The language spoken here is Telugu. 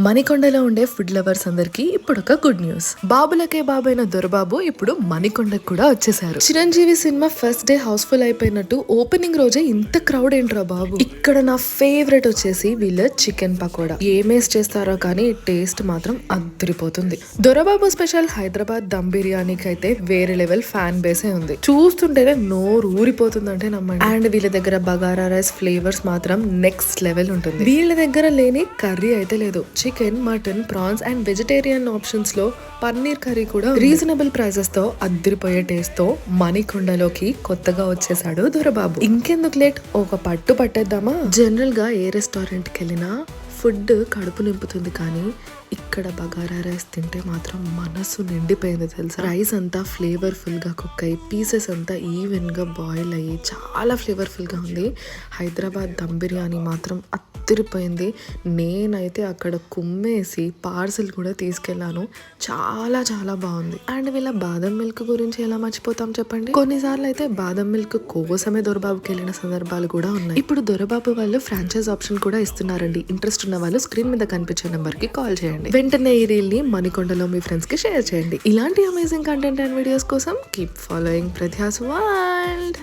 మణికొండలో ఉండే ఫుడ్ లవర్స్ అందరికి ఇప్పుడు ఒక గుడ్ న్యూస్. బాబులకే బాబైన దొరబాబు ఇప్పుడు మణికొండకు కూడా వచ్చేసారు. Chiranjeevi cinema first day housefull అయిపోయినట్టు ఓపెనింగ్ రోజే ఇంత క్రౌడ్ ఏంట్రా బాబు. ఇక్కడ నా ఫేవరెట్ వచ్చేసి వీళ్ళ చికెన్ పకోడా. ఏమేస్ చేస్తారో కానీ టేస్ట్ మాత్రం అద్దరిపోతుంది. దొరబాబు స్పెషల్ హైదరాబాద్ దమ్ బిర్యానీకి అయితే వేరే లెవెల్ ఫ్యాన్ బేసే ఉంది. చూస్తుంటేనే నోరు ఊరిపోతుందంటే నమ్మండి. అండ్ వీళ్ళ దగ్గర బగారా రైస్ ఫ్లేవర్స్ మాత్రం నెక్స్ట్ లెవెల్ ఉంటుంది. వీళ్ళ దగ్గర లేని కర్రీ అయితే లేదు. Chicken, mutton, prawns and vegetarian options లో పన్నీర్ కర్రీ కూడా రీజనబుల్ ప్రైసెస్ తో అద్దరిపోయే టేస్ట్ తో మణికొండలోకి కొత్తగా వచ్చేసాడు దొరబాబు. ఇంకెందుకు లేట్, ఒక పట్టు పట్టేద్దామా? జనరల్ గా ఏ రెస్టారెంట్ కి వెళ్ళినా ఫుడ్ కడుపు నింపుతుంది, కానీ ఇక్కడ బగారా రైస్ తింటే మాత్రం మనసు నిండిపోయింది తెలుసా. రైస్ అంతా ఫ్లేవర్ఫుల్ గా కుక్ అయ్యి పీసెస్ అంతా ఈవెన్ గా బాయిల్ అయ్యి చాలా ఫ్లేవర్ఫుల్ గా ఉంది. హైదరాబాద్ దమ్ బిర్యానీ మాత్రం అత్తిరిపోయింది. నేనైతే అక్కడ కుమ్మేసి పార్సిల్ కూడా తీసుకెళ్లాను. చాలా చాలా బాగుంది. అండ్ వీళ్ళ బాదం మిల్క్ గురించి ఎలా మర్చిపోతాం చెప్పండి. కొన్నిసార్లు అయితే బాదం మిల్క్ కోసమే దొరబాబుకి వెళ్ళిన సందర్భాలు కూడా ఉన్నాయి. ఇప్పుడు దొరబాబు వాళ్ళు ఫ్రాంచైజ్ ఆప్షన్ కూడా ఇస్తున్నారండి. ఇంట్రెస్ట్ ఉన్న వాళ్ళు స్క్రీన్ మీద కనిపించే నెంబర్ కి కాల్ చేయండి. వెంటనే ఈ రీల్ ని మణికొండలో మీ ఫ్రెండ్స్ కి షేర్ చేయండి. ఇలాంటి అమేజింగ్ కంటెంట్ అండ్ వీడియోస్ కోసం కీప్ ఫాలోయింగ్ ప్రధ్యాస్ వరల్డ్.